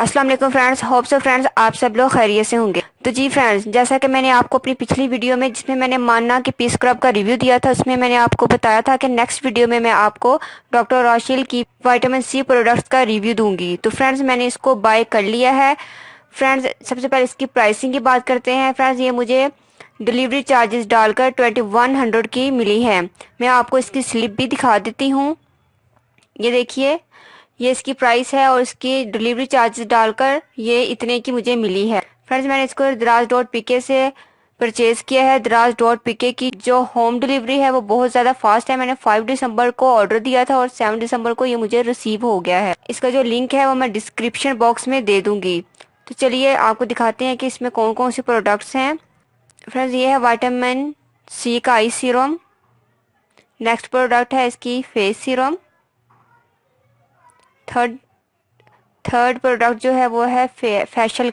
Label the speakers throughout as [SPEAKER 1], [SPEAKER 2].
[SPEAKER 1] अस्सलाम वालेकुम friends, hope so friends आप सब लोग खैरियत से होंगे। तो जी फ्रेंड्स, जैसा कि मैंने आपको अपनी पिछली वीडियो में जिसमें मैंने मान्ना कि पी स्क्रब का रिव्यू दिया था, उसमें मैंने आपको बताया था कि नेक्स्ट वीडियो में मैं आपको डॉक्टर रॉशिल की विटामिन सी प्रोडक्ट्स का रिव्यू दूंगी। तो फ्रेंड्स, मैंने इसको बाय कर लिया है। फ्रेंड्स, सबसे पहले इसकी प्राइसिंग की बात करते हैं। फ्रेंड्स, ये मुझे डिलीवरी चार्जेस डालकर 2100 की मिली है। मैं आपको इसकी स्लिप भी दिखा देती हूँ। ये देखिए, ये इसकी प्राइस है और इसकी डिलीवरी चार्जेस डालकर ये इतने की मुझे मिली है। फ्रेंड्स, मैंने इसको दराज डॉट पीके से परचेज किया है। दराज डॉट पीके की जो होम डिलीवरी है वो बहुत ज़्यादा फास्ट है। मैंने 5 दिसंबर को ऑर्डर दिया था और 7 दिसंबर को ये मुझे रिसीव हो गया है। इसका जो लिंक है वो मैं डिस्क्रिप्शन बॉक्स में दे दूंगी। तो चलिए आपको दिखाते हैं कि इसमें कौन कौन से प्रोडक्ट्स हैं। फ्रेंड्स, ये है विटामिन सी का आई सीरम। नेक्स्ट प्रोडक्ट है इसकी face serum. Third third product जो है वो है फेशियल,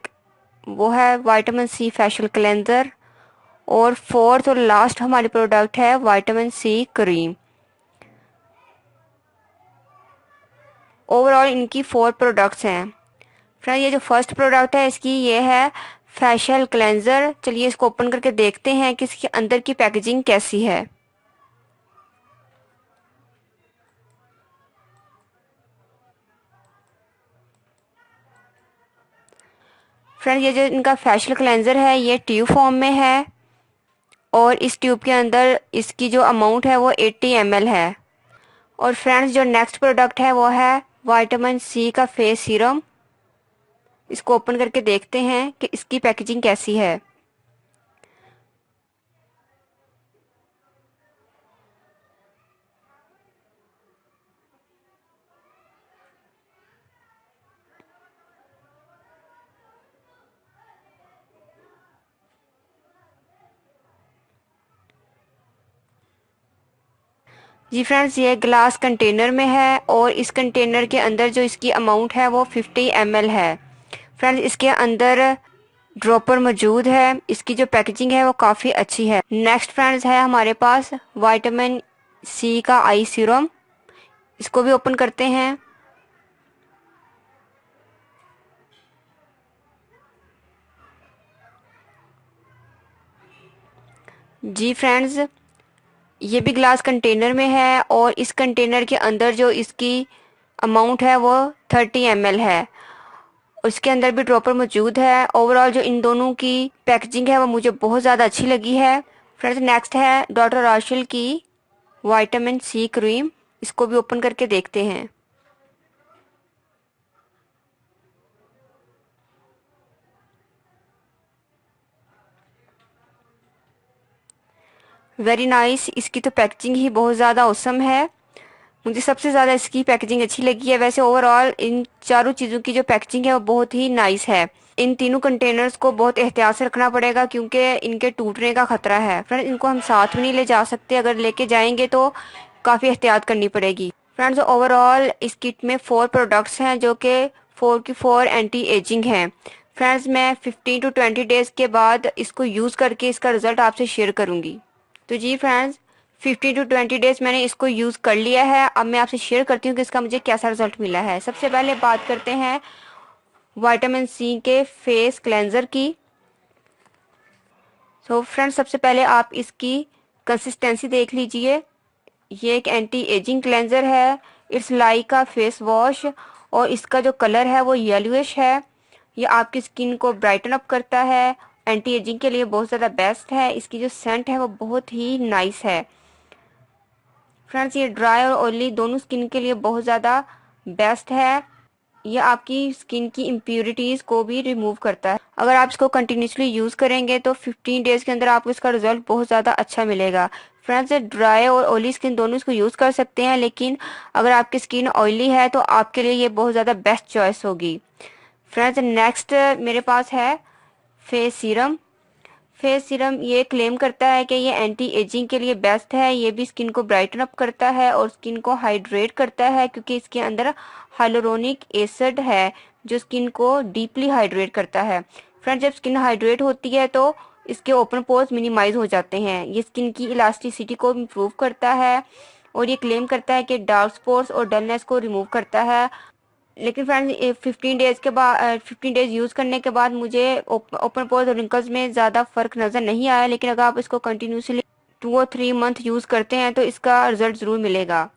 [SPEAKER 1] वो है विटामिन सी फेशियल क्लेंजर। और फोर्थ और लास्ट हमारी प्रोडक्ट है विटामिन सी क्रीम। ओवरऑल इनकी 4 प्रोडक्ट्स हैं। फ्रेंड, ये जो फर्स्ट प्रोडक्ट है इसकी ये है फेशियल क्लेंजर। चलिए इसको ओपन करके देखते हैं कि इसके अंदर की पैकेजिंग कैसी है। फ्रेंड, ये जो इनका फेशियल क्लेंजर है ये ट्यूब फॉर्म में है और इस ट्यूब के अंदर इसकी जो अमाउंट है वो 80 ml है। और फ्रेंड्स, जो नेक्स्ट प्रोडक्ट है वो है विटामिन सी का फेस सीरम। इसको ओपन करके देखते हैं कि इसकी पैकेजिंग कैसी है। जी फ्रेंड्स, ये ग्लास कंटेनर में है और इस कंटेनर के अंदर जो इसकी अमाउंट है वो 50 ml है। फ्रेंड्स, इसके अंदर ड्रॉपर मौजूद है। इसकी जो पैकेजिंग है वो काफ़ी अच्छी है। नेक्स्ट फ्रेंड्स है हमारे पास विटामिन सी का आई सीरम। इसको भी ओपन करते हैं। जी फ्रेंड्स, ये भी ग्लास कंटेनर में है और इस कंटेनर के अंदर जो इसकी अमाउंट है वो 30 ml है। उसके अंदर भी ड्रॉपर मौजूद है। ओवरऑल जो इन दोनों की पैकेजिंग है वो मुझे बहुत ज़्यादा अच्छी लगी है। फ्रेंड्स, नेक्स्ट है डॉक्टर राशिल की विटामिन सी क्रीम। इसको भी ओपन करके देखते हैं। Very nice. इसकी तो पैकेजिंग ही बहुत ज़्यादा औसम है। मुझे सबसे ज़्यादा इसकी पैकेजिंग अच्छी लगी है। वैसे ओवरऑल इन चारों चीज़ों की जो पैकेजिंग है वो बहुत ही नाइस है। इन तीनों कंटेनर्स को बहुत एहतियात से रखना पड़ेगा क्योंकि इनके टूटने का खतरा है। फ्रेंड्स, इनको हम साथ में नहीं ले जा सकते। अगर लेके जाएंगे तो काफ़ी एहतियात करनी पड़ेगी। फ्रेंड्स, ओवरऑल इस किट में 4 प्रोडक्ट्स हैं जो कि 4 की 4 एंटी एजिंग हैं। फ्रेंड्स, मैं 15 to 20 डेज़ के बाद इसको यूज़ करके इसका रिजल्ट आपसे शेयर करूँगी। तो जी फ्रेंड्स, 15 to 20 डेज़ मैंने इसको यूज़ कर लिया है। अब मैं आपसे शेयर करती हूँ कि इसका मुझे कैसा रिजल्ट मिला है। सबसे पहले बात करते हैं विटामिन सी के फेस क्लेंजर की। तो फ्रेंड्स, सबसे पहले आप इसकी कंसिस्टेंसी देख लीजिए। ये एक एंटी एजिंग क्लेंजर है। इट्स लाइक का फेस वॉश और इसका जो कलर है वो येलोइश है। ये आपकी स्किन को ब्राइटन अप करता है। एंटी एजिंग के लिए बहुत ज़्यादा बेस्ट है। इसकी जो सेंट है वो बहुत ही नाइस है। फ्रेंड्स, ये ड्राई और ऑयली दोनों स्किन के लिए बहुत ज़्यादा बेस्ट है। ये आपकी स्किन की इम्प्यूरिटीज़ को भी रिमूव करता है। अगर आप इसको कंटिन्यूसली यूज़ करेंगे तो 15 डेज़ के अंदर आपको इसका रिजल्ट बहुत ज़्यादा अच्छा मिलेगा। फ्रेंड्स, ड्राई और ऑयली स्किन दोनों इसको यूज़ कर सकते हैं, लेकिन अगर आपकी स्किन ऑयली है तो आपके लिए ये बहुत ज़्यादा बेस्ट चॉइस होगी। फ्रेंड्स, नेक्स्ट मेरे पास है फेस सीरम। फेस सीरम ये क्लेम करता है कि ये एंटी एजिंग के लिए बेस्ट है। ये भी स्किन को ब्राइटन अप करता है और स्किन को हाइड्रेट करता है क्योंकि इसके अंदर हाइलुरोनिक एसिड है जो स्किन को डीपली हाइड्रेट करता है। फ्रेंड्स, जब स्किन हाइड्रेट होती है तो इसके ओपन पोर्स मिनिमाइज हो जाते हैं। ये स्किन की इलास्टिसिटी को इम्प्रूव करता है और ये क्लेम करता है कि डार्क स्पॉट्स और डलनेस को रिमूव करता है। लेकिन फ्रेंड्स 15 डेज के बाद 15 डेज यूज़ करने के बाद मुझे ओपन पोर्स और रिंकल्स में ज़्यादा फर्क नज़र नहीं आया, लेकिन अगर आप इसको कंटिन्यूसली 2 और 3 मंथ यूज़ करते हैं तो इसका रिजल्ट ज़रूर मिलेगा।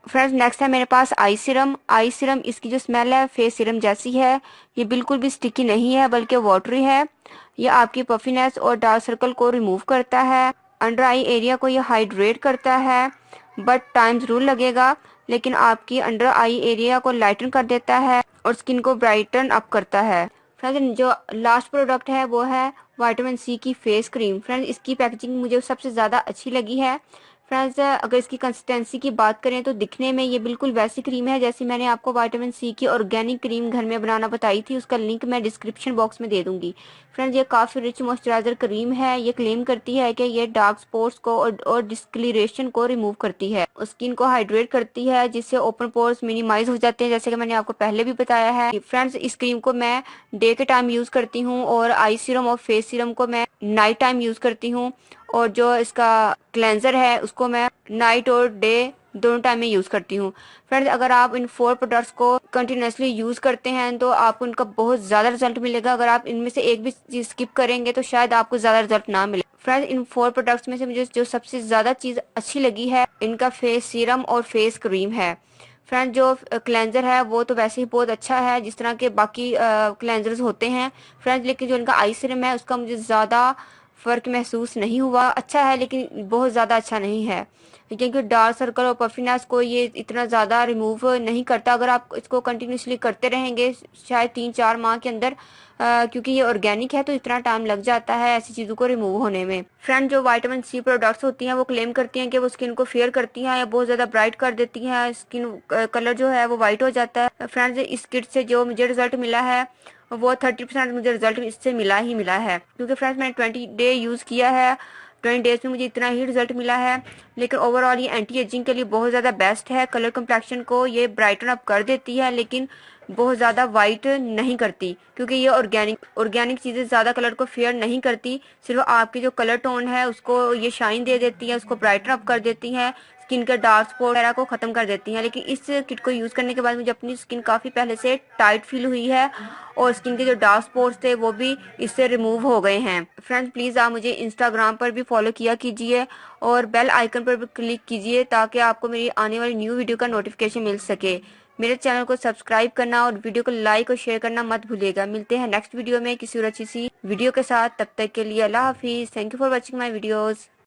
[SPEAKER 1] फ्रेंड्स नेक्स्ट है मेरे पास आई सीरम। आई सीरम, इसकी जो स्मेल है फेस सीरम जैसी है। ये बिल्कुल भी स्टिकी नहीं है बल्कि वाटरी है। ये आपकी पफीनेस और डार्क सर्कल को रिमूव करता है। अंडर आई एरिया को ये हाइड्रेट करता है, बट टाइम ज़रूर लगेगा, लेकिन आपकी अंडर आई एरिया को लाइटन कर देता है और स्किन को ब्राइटन अप करता है। फ्रेंड्स जो लास्ट प्रोडक्ट है वो है विटामिन सी की फेस क्रीम। फ्रेंड्स इसकी पैकेजिंग मुझे सबसे ज़्यादा अच्छी लगी है। फ्रेंड्स अगर इसकी कंसिस्टेंसी की बात करें तो दिखने में ये बिल्कुल वैसी क्रीम है जैसी मैंने आपको विटामिन सी की ऑर्गेनिक क्रीम घर में बनाना बताई थी। उसका लिंक मैं डिस्क्रिप्शन बॉक्स में दे दूंगी। फ्रेंड्स ये काफ़ी रिच मॉइस्चराइजर क्रीम है। ये क्लेम करती है कि ये डार्क स्पॉट्स को और डिस्कलरेशन को रिमूव करती है और स्किन को हाइड्रेट करती है, जिससे ओपन पोर्स मिनिमाइज हो जाते हैं, जैसे कि मैंने आपको पहले भी बताया है। फ्रेंड्स इस क्रीम को मैं डे के टाइम यूज़ करती हूँ और आई सीरम और फेस सीरम को मैं नाइट टाइम यूज़ करती हूँ, और जो इसका क्लेंजर है उसको मैं नाइट और डे दोनों टाइम में यूज़ करती हूँ। फ्रेंड्स अगर आप इन 4 प्रोडक्ट्स को कंटिन्यूसली यूज़ करते हैं तो आपको इनका बहुत ज़्यादा रिजल्ट मिलेगा। अगर आप इनमें से एक भी चीज़ स्किप करेंगे तो शायद आपको ज़्यादा रिजल्ट ना मिले। फ्रेंड्स इन 4 प्रोडक्ट्स में से मुझे जो सबसे ज़्यादा चीज़ अच्छी लगी है इनका फेस सीरम और फेस क्रीम है। फ्रेंड्स जो क्लेंजर है वो तो वैसे ही बहुत अच्छा है जिस तरह के बाकी क्लेंजर्स होते हैं फ्रेंड्स, लेकिन जो इनका आई सीरम है उसका मुझे ज़्यादा फ़र्क महसूस नहीं हुआ। अच्छा है लेकिन बहुत ज़्यादा अच्छा नहीं है, क्योंकि डार्क सर्कल और पफीनेस को ये इतना ज़्यादा रिमूव नहीं करता। अगर आप इसको कंटिन्यूसली करते रहेंगे शायद 3-4 माह के अंदर, क्योंकि ये ऑर्गेनिक है तो इतना टाइम लग जाता है ऐसी चीज़ों को रिमूव होने में। फ्रेंड जो विटामिन सी प्रोडक्ट्स होती हैं वो क्लेम करती हैं कि वो स्किन को फेयर करती हैं या बहुत ज़्यादा ब्राइट कर देती हैं, स्किन कलर जो है वो वाइट हो जाता है। फ्रेंड्स इस किट से जो मुझे रिजल्ट मिला है वो 30% मुझे रिजल्ट इससे मिला ही मिला है, क्योंकि फ्रेंड्स मैंने 20 डे यूज़ किया है। 20 डेज में मुझे इतना ही रिजल्ट मिला है। लेकिन ओवरऑल ये एंटी एजिंग के लिए बहुत ज़्यादा बेस्ट है। कलर कम्प्लेक्शन को ये ब्राइटन अप कर देती है, लेकिन बहुत ज़्यादा वाइट नहीं करती, क्योंकि ये ऑर्गेनिक चीज़ें ज़्यादा कलर को फेयर नहीं करती। सिर्फ आपकी जो कलर टोन है उसको ये शाइन दे देती है, उसको ब्राइटन अप कर देती हैं, स्किन के डार्क स्पॉट वगैरह को ख़त्म कर देती हैं। लेकिन इस किट को यूज़ करने के बाद मुझे अपनी स्किन काफ़ी पहले से टाइट फील हुई है और स्किन के जो डार्क स्पॉट्स थे वो भी इससे रिमूव हो गए हैं। फ्रेंड्स प्लीज़ आप मुझे इंस्टाग्राम पर भी फॉलो किया कीजिए और बेल आइकन पर भी क्लिक कीजिए ताकि आपको मेरी आने वाली न्यू वीडियो का नोटिफिकेशन मिल सके। मेरे चैनल को सब्सक्राइब करना और वीडियो को लाइक और शेयर करना मत भूलिएगा। मिलते हैं नेक्स्ट वीडियो में किसी और अच्छी सी वीडियो के साथ। तब तक के लिए अल्लाह हाफिज़। Thank you for watching my videos.